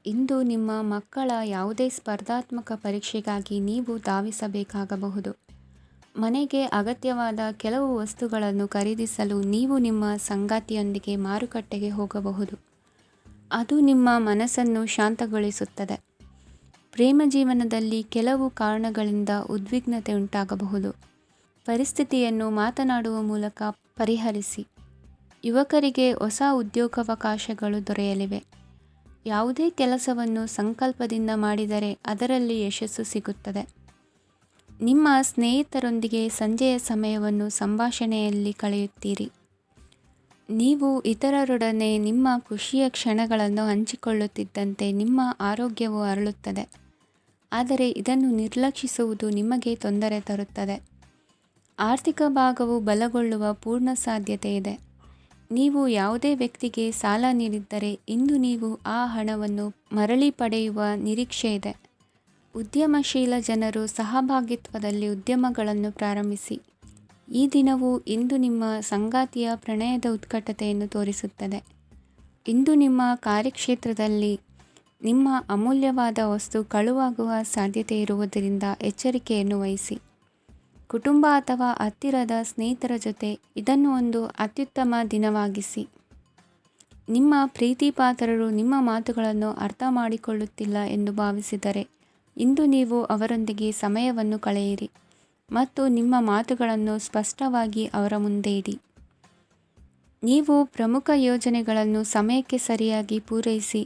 ಇಂದು ನಿಮ್ಮ ಮಕ್ಕಳ ಯಾವುದೇ ಸ್ಪರ್ಧಾತ್ಮಕ ಪರೀಕ್ಷೆಗಾಗಿ ನೀವು ಧಾವಿಸಬೇಕಾಗಬಹುದು. ಮನೆಗೆ ಅಗತ್ಯವಾದ ಕೆಲವು ವಸ್ತುಗಳನ್ನು ಖರೀದಿಸಲು ನೀವು ನಿಮ್ಮ ಸಂಗಾತಿಯೊಂದಿಗೆ ಮಾರುಕಟ್ಟೆಗೆ ಹೋಗಬಹುದು. ಅದು ನಿಮ್ಮ ಮನಸ್ಸನ್ನು ಶಾಂತಗೊಳಿಸುತ್ತದೆ. ಪ್ರೇಮ ಜೀವನದಲ್ಲಿ ಕೆಲವು ಕಾರಣಗಳಿಂದ ಉದ್ವಿಗ್ನತೆ ಉಂಟಾಗಬಹುದು. ಪರಿಸ್ಥಿತಿಯನ್ನು ಮಾತನಾಡುವ ಮೂಲಕ ಪರಿಹರಿಸಿ. ಯುವಕರಿಗೆ ಹೊಸ ಉದ್ಯೋಗಾವಕಾಶಗಳು ದೊರೆಯಲಿವೆ. ಯಾವುದೇ ಕೆಲಸವನ್ನು ಸಂಕಲ್ಪದಿಂದ ಮಾಡಿದರೆ ಅದರಲ್ಲಿ ಯಶಸ್ಸು ಸಿಗುತ್ತದೆ. ನಿಮ್ಮ ಸ್ನೇಹಿತರೊಂದಿಗೆ ಸಂಜೆಯ ಸಮಯವನ್ನು ಸಂಭಾಷಣೆಯಲ್ಲಿ ಕಳೆಯುತ್ತೀರಿ. ನೀವು ಇತರರೊಡನೆ ನಿಮ್ಮ ಖುಷಿಯ ಕ್ಷಣಗಳನ್ನು ಹಂಚಿಕೊಳ್ಳುತ್ತಿದ್ದಂತೆ ನಿಮ್ಮ ಆರೋಗ್ಯವು ಅರಳುತ್ತದೆ. ಆದರೆ ಇದನ್ನು ನಿರ್ಲಕ್ಷಿಸುವುದು ನಿಮಗೆ ತೊಂದರೆ ತರುತ್ತದೆ. ಆರ್ಥಿಕ ಭಾಗವು ಬಲಗೊಳ್ಳುವ ಪೂರ್ಣ ಸಾಧ್ಯತೆ ಇದೆ. ನೀವು ಯಾವುದೇ ವ್ಯಕ್ತಿಗೆ ಸಾಲ ನೀಡಿದ್ದರೆ ಇಂದು ನೀವು ಆ ಹಣವನ್ನು ಮರಳಿ ಪಡೆಯುವ ನಿರೀಕ್ಷೆ ಇದೆ. ಉದ್ಯಮಶೀಲ ಜನರು ಸಹಭಾಗಿತ್ವದಲ್ಲಿ ಉದ್ಯಮಗಳನ್ನು ಪ್ರಾರಂಭಿಸಿ. ಈ ದಿನವು ಇಂದು ನಿಮ್ಮ ಸಂಗಾತಿಯ ಪ್ರಣಯದ ಉತ್ಕಟತೆಯನ್ನು ತೋರಿಸುತ್ತದೆ. ಇಂದು ನಿಮ್ಮ ಕಾರ್ಯಕ್ಷೇತ್ರದಲ್ಲಿ ನಿಮ್ಮ ಅಮೂಲ್ಯವಾದ ವಸ್ತು ಕಳುವಾಗುವ ಸಾಧ್ಯತೆ ಇರುವುದರಿಂದ ಎಚ್ಚರಿಕೆಯನ್ನು ವಹಿಸಿ. ಕುಟುಂಬ ಅಥವಾ ಹತ್ತಿರದ ಸ್ನೇಹಿತರ ಜೊತೆ ಇದನ್ನು ಒಂದು ಅತ್ಯುತ್ತಮ ದಿನವಾಗಿಸಿ. ನಿಮ್ಮ ಪ್ರೀತಿಪಾತ್ರರು ನಿಮ್ಮ ಮಾತುಗಳನ್ನು ಅರ್ಥ ಮಾಡಿಕೊಳ್ಳುತ್ತಿಲ್ಲ ಎಂದು ಭಾವಿಸಿದರೆ ಇಂದು ನೀವು ಅವರೊಂದಿಗೆ ಸಮಯವನ್ನು ಕಳೆಯಿರಿ ಮತ್ತು ನಿಮ್ಮ ಮಾತುಗಳನ್ನು ಸ್ಪಷ್ಟವಾಗಿ ಅವರ ಮುಂದೆ ಇಡಿ. ನೀವು ಪ್ರಮುಖ ಯೋಜನೆಗಳನ್ನು ಸಮಯಕ್ಕೆ ಸರಿಯಾಗಿ ಪೂರೈಸಿ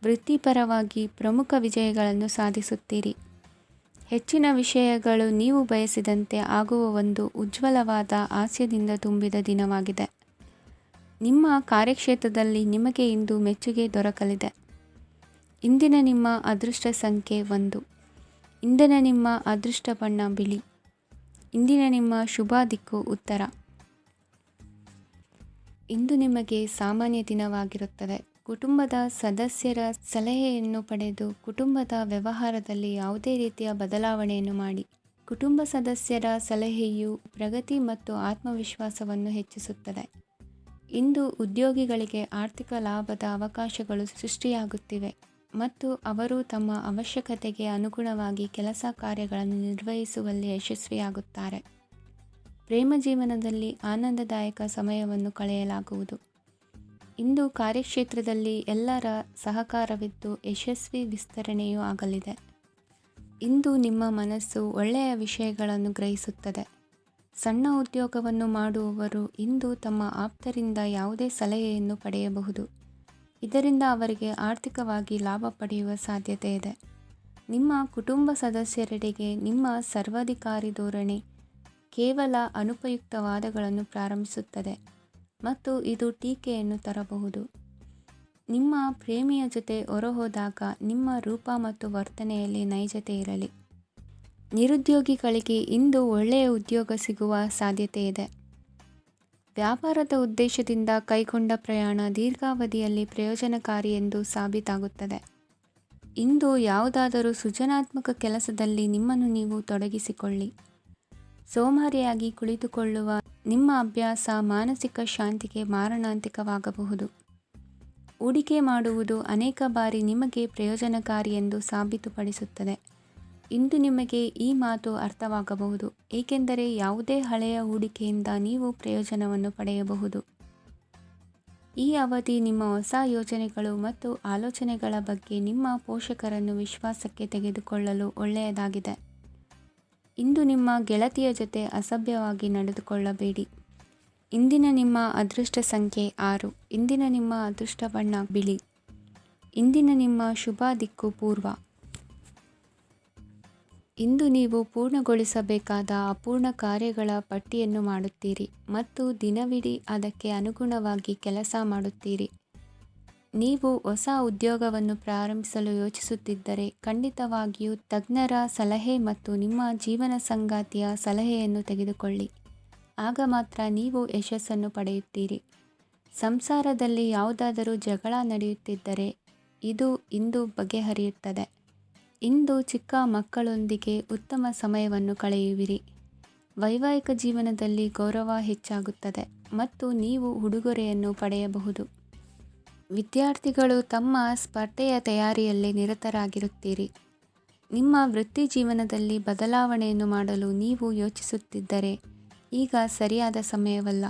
ವೃತ್ತಿಪರವಾಗಿ ಪ್ರಮುಖ ವಿಜಯಗಳನ್ನು ಸಾಧಿಸುತ್ತೀರಿ. ಹೆಚ್ಚಿನ ವಿಷಯಗಳು ನೀವು ಬಯಸಿದಂತೆ ಆಗುವ ಒಂದು ಉಜ್ವಲವಾದ ಹಾಸ್ಯದಿಂದ ತುಂಬಿದ ದಿನವಾಗಿದೆ. ನಿಮ್ಮ ಕಾರ್ಯಕ್ಷೇತ್ರದಲ್ಲಿ ನಿಮಗೆ ಇಂದು ಮೆಚ್ಚುಗೆ ದೊರಕಲಿದೆ. ಇಂದಿನ ನಿಮ್ಮ ಅದೃಷ್ಟ ಸಂಖ್ಯೆ 1. ಇಂದಿನ ನಿಮ್ಮ ಅದೃಷ್ಟ ಬಣ್ಣ ಬಿಳಿ. ಇಂದಿನ ನಿಮ್ಮ ಶುಭ ದಿಕ್ಕು ಉತ್ತರ. ಇಂದು ನಿಮಗೆ ಸಾಮಾನ್ಯ ದಿನವಾಗಿರುತ್ತದೆ. ಕುಟುಂಬದ ಸದಸ್ಯರ ಸಲಹೆಯನ್ನು ಪಡೆದು ಕುಟುಂಬದ ವ್ಯವಹಾರದಲ್ಲಿ ಯಾವುದೇ ರೀತಿಯ ಬದಲಾವಣೆಯನ್ನು ಮಾಡಿ. ಕುಟುಂಬ ಸದಸ್ಯರ ಸಲಹೆಯು ಪ್ರಗತಿ ಮತ್ತು ಆತ್ಮವಿಶ್ವಾಸವನ್ನು ಹೆಚ್ಚಿಸುತ್ತದೆ. ಇಂದು ಉದ್ಯೋಗಿಗಳಿಗೆ ಆರ್ಥಿಕ ಲಾಭದ ಅವಕಾಶಗಳು ಸೃಷ್ಟಿಯಾಗುತ್ತಿವೆ ಮತ್ತು ಅವರು ತಮ್ಮ ಅವಶ್ಯಕತೆಗೆ ಅನುಗುಣವಾಗಿ ಕೆಲಸ ಕಾರ್ಯಗಳನ್ನು ನಿರ್ವಹಿಸುವಲ್ಲಿ ಯಶಸ್ವಿಯಾಗುತ್ತಾರೆ. ಪ್ರೇಮ ಜೀವನದಲ್ಲಿ ಆನಂದದಾಯಕ ಸಮಯವನ್ನು ಕಳೆಯಲಾಗುವುದು. ಇಂದು ಕಾರ್ಯಕ್ಷೇತ್ರದಲ್ಲಿ ಎಲ್ಲರ ಸಹಕಾರವಿದ್ದು ಯಶಸ್ವಿ ವಿಸ್ತರಣೆಯೂ ಆಗಲಿದೆ. ಇಂದು ನಿಮ್ಮ ಮನಸ್ಸು ಒಳ್ಳೆಯ ವಿಷಯಗಳನ್ನು ಗ್ರಹಿಸುತ್ತದೆ. ಸಣ್ಣ ಉದ್ಯೋಗವನ್ನು ಮಾಡುವವರು ಇಂದು ತಮ್ಮ ಆಪ್ತರಿಂದ ಯಾವುದೇ ಸಲಹೆಯನ್ನು ಪಡೆಯಬಹುದು. ಇದರಿಂದ ಅವರಿಗೆ ಆರ್ಥಿಕವಾಗಿ ಲಾಭ ಪಡೆಯುವ ಸಾಧ್ಯತೆ ಇದೆ. ನಿಮ್ಮ ಕುಟುಂಬ ಸದಸ್ಯರೆಡೆಗೆ ನಿಮ್ಮ ಸರ್ವಾಧಿಕಾರಿ ಧೋರಣೆ ಕೇವಲ ಅನುಪಯುಕ್ತ ವಾದಗಳನ್ನು ಪ್ರಾರಂಭಿಸುತ್ತದೆ ಮತ್ತು ಇದು ಟೀಕೆಯನ್ನು ತರಬಹುದು. ನಿಮ್ಮ ಪ್ರೇಮಿಯ ಜೊತೆ ಹೊರಹೋದಾಗ ನಿಮ್ಮ ರೂಪ ಮತ್ತು ವರ್ತನೆಯಲ್ಲಿ ನೈಜತೆ ಇರಲಿ. ನಿರುದ್ಯೋಗಿಗಳಿಗೆ ಇಂದು ಒಳ್ಳೆಯ ಉದ್ಯೋಗ ಸಿಗುವ ಸಾಧ್ಯತೆ ಇದೆ. ವ್ಯಾಪಾರದ ಉದ್ದೇಶದಿಂದ ಕೈಗೊಂಡ ಪ್ರಯಾಣ ದೀರ್ಘಾವಧಿಯಲ್ಲಿ ಪ್ರಯೋಜನಕಾರಿ ಎಂದು ಸಾಬೀತಾಗುತ್ತದೆ. ಇಂದು ಯಾವುದಾದರೂ ಸೃಜನಾತ್ಮಕ ಕೆಲಸದಲ್ಲಿ ನಿಮ್ಮನ್ನು ನೀವು ತೊಡಗಿಸಿಕೊಳ್ಳಿ. ಸೋಮಾರಿಯಾಗಿ ಕುಳಿತುಕೊಳ್ಳುವ ನಿಮ್ಮ ಅಭ್ಯಾಸ ಮಾನಸಿಕ ಶಾಂತಿಗೆ ಮಾರಣಾಂತಿಕವಾಗಬಹುದು. ಹೂಡಿಕೆ ಮಾಡುವುದು ಅನೇಕ ಬಾರಿ ನಿಮಗೆ ಪ್ರಯೋಜನಕಾರಿ ಎಂದು ಸಾಬೀತುಪಡಿಸುತ್ತದೆ. ಇಂದು ನಿಮಗೆ ಈ ಮಾತು ಅರ್ಥವಾಗಬಹುದು, ಏಕೆಂದರೆ ಯಾವುದೇ ಹಳೆಯ ಹೂಡಿಕೆಯಿಂದ ನೀವು ಪ್ರಯೋಜನವನ್ನು ಪಡೆಯಬಹುದು. ಈ ಅವಧಿ ನಿಮ್ಮ ಹೊಸ ಯೋಜನೆಗಳು ಮತ್ತು ಆಲೋಚನೆಗಳ ಬಗ್ಗೆ ನಿಮ್ಮ ಪೋಷಕರನ್ನು ವಿಶ್ವಾಸಕ್ಕೆ ತೆಗೆದುಕೊಳ್ಳಲು ಒಳ್ಳೆಯದಾಗಿದೆ. ಇಂದು ನಿಮ್ಮ ಗೆಳತಿಯ ಜೊತೆ ಅಸಭ್ಯವಾಗಿ ನಡೆದುಕೊಳ್ಳಬೇಡಿ. ಇಂದಿನ ನಿಮ್ಮ ಅದೃಷ್ಟ ಸಂಖ್ಯೆ 6. ಇಂದಿನ ನಿಮ್ಮ ಅದೃಷ್ಟ ಬಣ್ಣ ಬಿಳಿ. ಇಂದಿನ ನಿಮ್ಮ ಶುಭ ದಿಕ್ಕು ಪೂರ್ವ. ಇಂದು ನೀವು ಪೂರ್ಣಗೊಳಿಸಬೇಕಾದ ಅಪೂರ್ಣ ಕಾರ್ಯಗಳ ಪಟ್ಟಿಯನ್ನು ಮಾಡುತ್ತೀರಿ ಮತ್ತು ದಿನವಿಡೀ ಅದಕ್ಕೆ ಅನುಗುಣವಾಗಿ ಕೆಲಸ ಮಾಡುತ್ತೀರಿ. ನೀವು ಹೊಸ ಉದ್ಯೋಗವನ್ನು ಪ್ರಾರಂಭಿಸಲು ಯೋಚಿಸುತ್ತಿದ್ದರೆ ಖಂಡಿತವಾಗಿಯೂ ತಜ್ಞರ ಸಲಹೆ ಮತ್ತು ನಿಮ್ಮ ಜೀವನ ಸಂಗಾತಿಯ ಸಲಹೆಯನ್ನು ತೆಗೆದುಕೊಳ್ಳಿ. ಆಗ ಮಾತ್ರ ನೀವು ಯಶಸ್ಸನ್ನು ಪಡೆಯುತ್ತೀರಿ. ಸಂಸಾರದಲ್ಲಿ ಯಾವುದಾದರೂ ಜಗಳ ನಡೆಯುತ್ತಿದ್ದರೆ ಇದು ಇಂದು ಬಗೆಹರಿಯುತ್ತದೆ. ಇಂದು ಚಿಕ್ಕ ಮಕ್ಕಳೊಂದಿಗೆ ಉತ್ತಮ ಸಮಯವನ್ನು ಕಳೆಯುವಿರಿ. ವೈವಾಹಿಕ ಜೀವನದಲ್ಲಿ ಗೌರವ ಹೆಚ್ಚಾಗುತ್ತದೆ ಮತ್ತು ನೀವು ಉಡುಗೊರೆಯನ್ನು ಪಡೆಯಬಹುದು. ವಿದ್ಯಾರ್ಥಿಗಳು ತಮ್ಮ ಸ್ಪರ್ಧೆಯ ತಯಾರಿಯಲ್ಲಿ ನಿರತರಾಗಿರುತ್ತೀರಿ. ನಿಮ್ಮ ವೃತ್ತಿ ಜೀವನದಲ್ಲಿ ಬದಲಾವಣೆಯನ್ನು ಮಾಡಲು ನೀವು ಯೋಚಿಸುತ್ತಿದ್ದರೆ ಈಗ ಸರಿಯಾದ ಸಮಯವಲ್ಲ.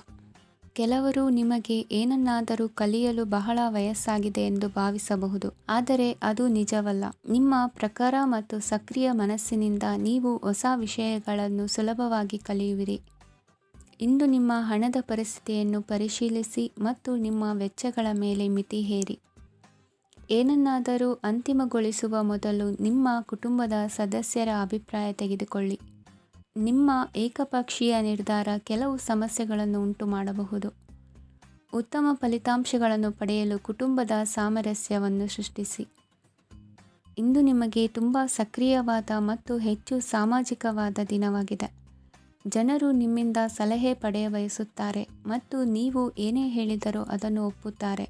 ಕೆಲವರು ನಿಮಗೆ ಏನನ್ನಾದರೂ ಕಲಿಯಲು ಬಹಳ ವಯಸ್ಸಾಗಿದೆ ಎಂದು ಭಾವಿಸಬಹುದು, ಆದರೆ ಅದು ನಿಜವಲ್ಲ. ನಿಮ್ಮ ಪ್ರಖರ ಮತ್ತು ಸಕ್ರಿಯ ಮನಸ್ಸಿನಿಂದ ನೀವು ಹೊಸ ವಿಷಯಗಳನ್ನು ಸುಲಭವಾಗಿ ಕಲಿಯುವಿರಿ. ಇಂದು ನಿಮ್ಮ ಹಣದ ಪರಿಸ್ಥಿತಿಯನ್ನು ಪರಿಶೀಲಿಸಿ ಮತ್ತು ನಿಮ್ಮ ವೆಚ್ಚಗಳ ಮೇಲೆ ಮಿತಿ ಹೇರಿ. ಏನನ್ನಾದರೂ ಅಂತಿಮಗೊಳಿಸುವ ಮೊದಲು ನಿಮ್ಮ ಕುಟುಂಬದ ಸದಸ್ಯರ ಅಭಿಪ್ರಾಯ ತೆಗೆದುಕೊಳ್ಳಿ. ನಿಮ್ಮ ಏಕಪಕ್ಷೀಯ ನಿರ್ಧಾರ ಕೆಲವು ಸಮಸ್ಯೆಗಳನ್ನು ಉಂಟುಮಾಡಬಹುದು. ಉತ್ತಮ ಫಲಿತಾಂಶಗಳನ್ನು ಪಡೆಯಲು ಕುಟುಂಬದ ಸಾಮರಸ್ಯವನ್ನು ಸೃಷ್ಟಿಸಿ. ಇಂದು ನಿಮಗೆ ತುಂಬ ಸಕ್ರಿಯವಾದ ಮತ್ತು ಹೆಚ್ಚು ಸಾಮಾಜಿಕವಾದ ದಿನವಾಗಿದೆ. ಜನರು ನಿಮ್ಮಿಂದ ಸಲಹೆ ಪಡೆಯ ಬಯಸುತ್ತಾರೆ ಮತ್ತು ನೀವು ಏನೇ ಹೇಳಿದರೂ ಅದನ್ನು ಒಪ್ಪುತ್ತಾರೆ.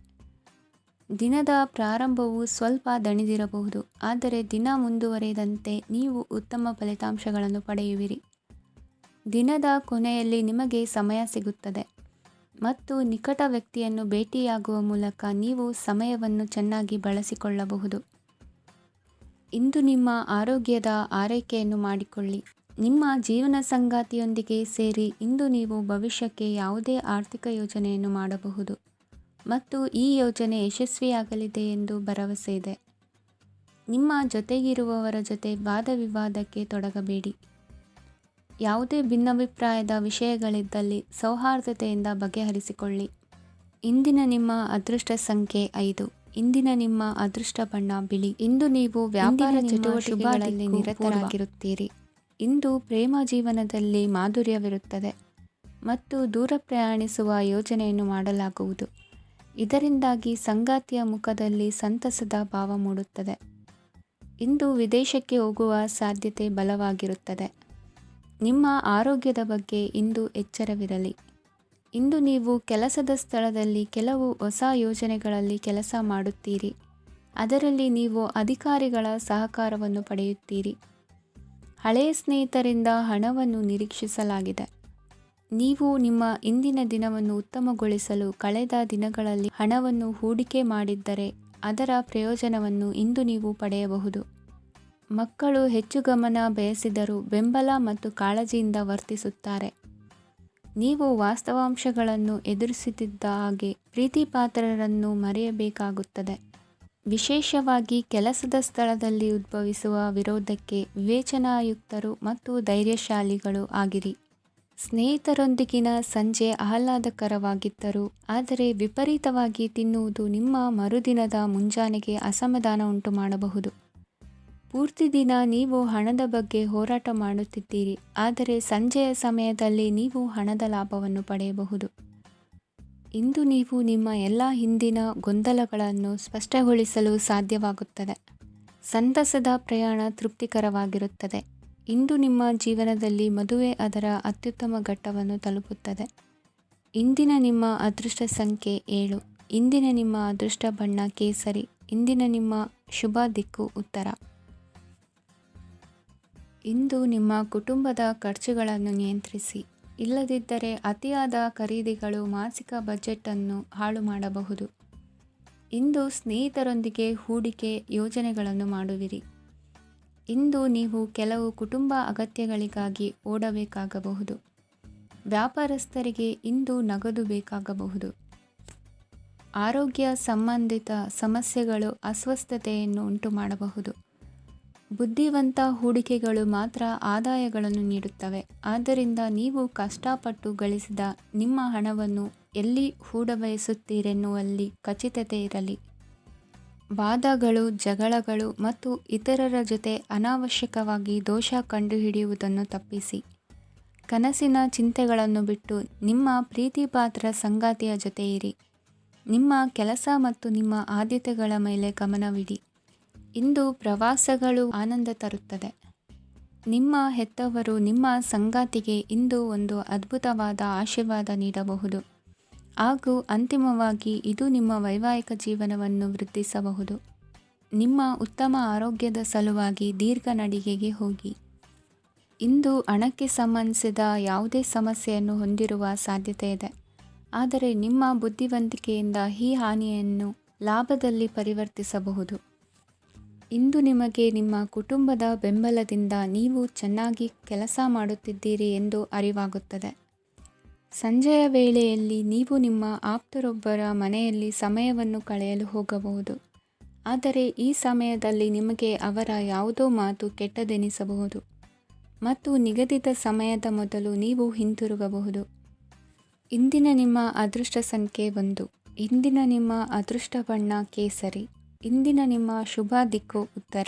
ದಿನದ ಪ್ರಾರಂಭವು ಸ್ವಲ್ಪ ದಣಿದಿರಬಹುದು, ಆದರೆ ದಿನ ಮುಂದುವರಿದಂತೆ ನೀವು ಉತ್ತಮ ಫಲಿತಾಂಶಗಳನ್ನು ಪಡೆಯುವಿರಿ. ದಿನದ ಕೊನೆಯಲ್ಲಿ ನಿಮಗೆ ಸಮಯ ಸಿಗುತ್ತದೆ ಮತ್ತು ನಿಕಟ ವ್ಯಕ್ತಿಯನ್ನು ಭೇಟಿಯಾಗುವ ಮೂಲಕ ನೀವು ಸಮಯವನ್ನು ಚೆನ್ನಾಗಿ ಬಳಸಿಕೊಳ್ಳಬಹುದು. ಇಂದು ನಿಮ್ಮ ಆರೋಗ್ಯದ ಆರೈಕೆಯನ್ನು ಮಾಡಿಕೊಳ್ಳಿ. ನಿಮ್ಮ ಜೀವನ ಸಂಗಾತಿಯೊಂದಿಗೆ ಸೇರಿ ಇಂದು ನೀವು ಭವಿಷ್ಯಕ್ಕೆ ಯಾವುದೇ ಆರ್ಥಿಕ ಯೋಜನೆಯನ್ನು ಮಾಡಬಹುದು ಮತ್ತು ಈ ಯೋಜನೆ ಯಶಸ್ವಿಯಾಗಲಿದೆ ಎಂದು ಭರವಸೆ ಇದೆ. ನಿಮ್ಮ ಜೊತೆಗಿರುವವರ ಜೊತೆ ವಾದವಿವಾದಕ್ಕೆ ತೊಡಗಬೇಡಿ. ಯಾವುದೇ ಭಿನ್ನಾಭಿಪ್ರಾಯದ ವಿಷಯಗಳಿದ್ದಲ್ಲಿ ಸೌಹಾರ್ದತೆಯಿಂದ ಬಗೆಹರಿಸಿಕೊಳ್ಳಿ. ಇಂದಿನ ನಿಮ್ಮ ಅದೃಷ್ಟ ಸಂಖ್ಯೆ 5. ಇಂದಿನ ನಿಮ್ಮ ಅದೃಷ್ಟ ಬಣ್ಣ ಬಿಳಿ. ಇಂದು ನೀವು ವ್ಯಾಪಾರ ಚಟುವಟಿಕೆಗಳಲ್ಲಿ ನಿರತರಾಗಿರುತ್ತೀರಿ. ಇಂದು ಪ್ರೇಮ ಜೀವನದಲ್ಲಿ ಮಾಧುರ್ಯವಿರುತ್ತದೆ ಮತ್ತು ದೂರ ಪ್ರಯಾಣಿಸುವ ಯೋಜನೆಯನ್ನು ಮಾಡಲಾಗುವುದು. ಇದರಿಂದಾಗಿ ಸಂಗಾತಿಯ ಮುಖದಲ್ಲಿ ಸಂತಸದ ಭಾವ ಮೂಡುತ್ತದೆ. ಇಂದು ವಿದೇಶಕ್ಕೆ ಹೋಗುವ ಸಾಧ್ಯತೆ ಬಲವಾಗಿರುತ್ತದೆ. ನಿಮ್ಮ ಆರೋಗ್ಯದ ಬಗ್ಗೆ ಇಂದು ಎಚ್ಚರವಿರಲಿ. ಇಂದು ನೀವು ಕೆಲಸದ ಸ್ಥಳದಲ್ಲಿ ಕೆಲವು ಹೊಸ ಯೋಜನೆಗಳಲ್ಲಿ ಕೆಲಸ ಮಾಡುತ್ತೀರಿ. ಅದರಲ್ಲಿ ನೀವು ಅಧಿಕಾರಿಗಳ ಸಹಕಾರವನ್ನು ಪಡೆಯುತ್ತೀರಿ. ಹಳೆಯ ಸ್ನೇಹಿತರಿಂದ ಹಣವನ್ನು ನಿರೀಕ್ಷಿಸಲಾಗಿದೆ. ನೀವು ನಿಮ್ಮ ಇಂದಿನ ದಿನವನ್ನು ಉತ್ತಮಗೊಳಿಸಲು ಕಳೆದ ದಿನಗಳಲ್ಲಿ ಹಣವನ್ನು ಹೂಡಿಕೆ ಮಾಡಿದ್ದರೆ ಅದರ ಪ್ರಯೋಜನವನ್ನು ಇಂದು ನೀವು ಪಡೆಯಬಹುದು. ಮಕ್ಕಳು ಹೆಚ್ಚು ಗಮನ ಬಯಸಿದರೂ ಬೆಂಬಲ ಮತ್ತು ಕಾಳಜಿಯಿಂದ ವರ್ತಿಸುತ್ತಾರೆ. ನೀವು ವಾಸ್ತವಾಂಶಗಳನ್ನು ಎದುರಿಸುತ್ತಿದ್ದ ಹಾಗೆ ಪ್ರೀತಿಪಾತ್ರರನ್ನು ಮರೆಯಬೇಕಾಗುತ್ತದೆ. ವಿಶೇಷವಾಗಿ ಕೆಲಸದ ಸ್ಥಳದಲ್ಲಿ ಉದ್ಭವಿಸುವ ವಿರೋಧಕ್ಕೆ ವಿವೇಚನಾಯುಕ್ತರು ಮತ್ತು ಧೈರ್ಯಶಾಲಿಗಳು ಆಗಿರಿ. ಸ್ನೇಹಿತರೊಂದಿಗಿನ ಸಂಜೆ ಆಹ್ಲಾದಕರವಾಗಿದ್ದರೂ ಆದರೆ ವಿಪರೀತವಾಗಿ ತಿನ್ನುವುದು ನಿಮ್ಮ ಮರುದಿನದ ಮುಂಜಾನೆಗೆ ಅಸಮಾಧಾನ ಉಂಟುಮಾಡಬಹುದು. ಪೂರ್ತಿ ದಿನ ನೀವು ಹಣದ ಬಗ್ಗೆ ಹೋರಾಟ ಮಾಡುತ್ತಿದ್ದೀರಿ, ಆದರೆ ಸಂಜೆಯ ಸಮಯದಲ್ಲಿ ನೀವು ಹಣದ ಲಾಭವನ್ನು ಪಡೆಯಬಹುದು. ಇಂದು ನೀವು ನಿಮ್ಮ ಎಲ್ಲ ಹಿಂದಿನ ಗೊಂದಲಗಳನ್ನು ಸ್ಪಷ್ಟಗೊಳಿಸಲು ಸಾಧ್ಯವಾಗುತ್ತದೆ. ಸಂತಸದ ಪ್ರಯಾಣ ತೃಪ್ತಿಕರವಾಗಿರುತ್ತದೆ. ಇಂದು ನಿಮ್ಮ ಜೀವನದಲ್ಲಿ ಮದುವೆ ಅದರ ಅತ್ಯುತ್ತಮ ಘಟ್ಟವನ್ನು ತಲುಪುತ್ತದೆ. ಇಂದಿನ ನಿಮ್ಮ ಅದೃಷ್ಟ ಸಂಖ್ಯೆ 7. ಇಂದಿನ ನಿಮ್ಮ ಅದೃಷ್ಟ ಬಣ್ಣ ಕೇಸರಿ. ಇಂದಿನ ನಿಮ್ಮ ಶುಭ ದಿಕ್ಕು ಉತ್ತರ. ಇಂದು ನಿಮ್ಮ ಕುಟುಂಬದ ಖರ್ಚುಗಳನ್ನು ನಿಯಂತ್ರಿಸಿ. ಇಲ್ಲದಿದ್ದರೆ ಅತಿಯಾದ ಖರೀದಿಗಳು ಮಾಸಿಕ ಬಜೆಟನ್ನು ಹಾಳು ಮಾಡಬಹುದು. ಇಂದು ಸ್ನೇಹಿತರೊಂದಿಗೆ ಹೂಡಿಕೆ ಯೋಜನೆಗಳನ್ನು ಮಾಡುವಿರಿ. ಇಂದು ನೀವು ಕೆಲವು ಕುಟುಂಬ ಅಗತ್ಯಗಳಿಗಾಗಿ ಓಡಬೇಕಾಗಬಹುದು. ವ್ಯಾಪಾರಸ್ಥರಿಗೆ ಇಂದು ನಗದು ಬೇಕಾಗಬಹುದು. ಆರೋಗ್ಯ ಸಂಬಂಧಿತ ಸಮಸ್ಯೆಗಳು ಅಸ್ವಸ್ಥತೆಯನ್ನು ಉಂಟುಮಾಡಬಹುದು. ಬುದ್ಧಿವಂತ ಹೂಡಿಕೆಗಳು ಮಾತ್ರ ಆದಾಯಗಳನ್ನು ನೀಡುತ್ತವೆ. ಆದ್ದರಿಂದ ನೀವು ಕಷ್ಟಪಟ್ಟು ಗಳಿಸಿದ ನಿಮ್ಮ ಹಣವನ್ನು ಎಲ್ಲಿ ಹೂಡಬಯಸುತ್ತೀರೆನ್ನುವಲ್ಲಿ ಖಚಿತತೆ ಇರಲಿ. ವಾದಗಳು, ಜಗಳಗಳು ಮತ್ತು ಇತರರ ಜೊತೆ ಅನಾವಶ್ಯಕವಾಗಿ ದೋಷ ಕಂಡುಹಿಡಿಯುವುದನ್ನು ತಪ್ಪಿಸಿ. ಕನಸಿನ ಚಿಂತೆಗಳನ್ನು ಬಿಟ್ಟು ನಿಮ್ಮ ಪ್ರೀತಿಪಾತ್ರ ಸಂಗಾತಿಯ ಜೊತೆ ಇರಿ. ನಿಮ್ಮ ಕೆಲಸ ಮತ್ತು ನಿಮ್ಮ ಆದ್ಯತೆಗಳ ಮೇಲೆ ಗಮನವಿಡಿ. ಇಂದು ಪ್ರವಾಸಗಳು ಆನಂದ ತರುತ್ತದೆ. ನಿಮ್ಮ ಹೆತ್ತವರು ನಿಮ್ಮ ಸಂಗಾತಿಗೆ ಇಂದು ಒಂದು ಅದ್ಭುತವಾದ ಆಶೀರ್ವಾದ ನೀಡಬಹುದು ಹಾಗೂ ಅಂತಿಮವಾಗಿ ಇದು ನಿಮ್ಮ ವೈವಾಹಿಕ ಜೀವನವನ್ನು ವೃದ್ಧಿಸಬಹುದು. ನಿಮ್ಮ ಉತ್ತಮ ಆರೋಗ್ಯದ ಸಲುವಾಗಿ ದೀರ್ಘ ನಡಿಗೆಗೆ ಹೋಗಿ. ಇಂದು ಹಣಕ್ಕೆ ಸಂಬಂಧಿಸಿದ ಯಾವುದೇ ಸಮಸ್ಯೆಯನ್ನು ಹೊಂದಿರುವ ಸಾಧ್ಯತೆ ಇದೆ, ಆದರೆ ನಿಮ್ಮ ಬುದ್ಧಿವಂತಿಕೆಯಿಂದ ಈ ಹಾನಿಯನ್ನು ಲಾಭದಲ್ಲಿ ಪರಿವರ್ತಿಸಬಹುದು. ಇಂದು ನಿಮಗೆ ನಿಮ್ಮ ಕುಟುಂಬದ ಬೆಂಬಲದಿಂದ ನೀವು ಚೆನ್ನಾಗಿ ಕೆಲಸ ಮಾಡುತ್ತಿದ್ದೀರಿ ಎಂದು ಅರಿವಾಗುತ್ತದೆ. ಸಂಜೆಯ ವೇಳೆಯಲ್ಲಿ ನೀವು ನಿಮ್ಮ ಆಪ್ತರೊಬ್ಬರ ಮನೆಯಲ್ಲಿ ಸಮಯವನ್ನು ಕಳೆಯಲು ಹೋಗಬಹುದು. ಆದರೆ ಈ ಸಮಯದಲ್ಲಿ ನಿಮಗೆ ಅವರ ಯಾವುದೋ ಮಾತು ಕೆಟ್ಟದೆನಿಸಬಹುದು ಮತ್ತು ನಿಗದಿತ ಸಮಯದ ಮೊದಲು ನೀವು ಹಿಂತಿರುಗಬಹುದು. ಇಂದಿನ ನಿಮ್ಮ ಅದೃಷ್ಟ ಸಂಖ್ಯೆ 1. ಇಂದಿನ ನಿಮ್ಮ ಅದೃಷ್ಟ ಬಣ್ಣ ಕೇಸರಿ. ಇಂದಿನ ನಿಮ್ಮ ಶುಭ ದಿಕ್ಕು ಉತ್ತರ.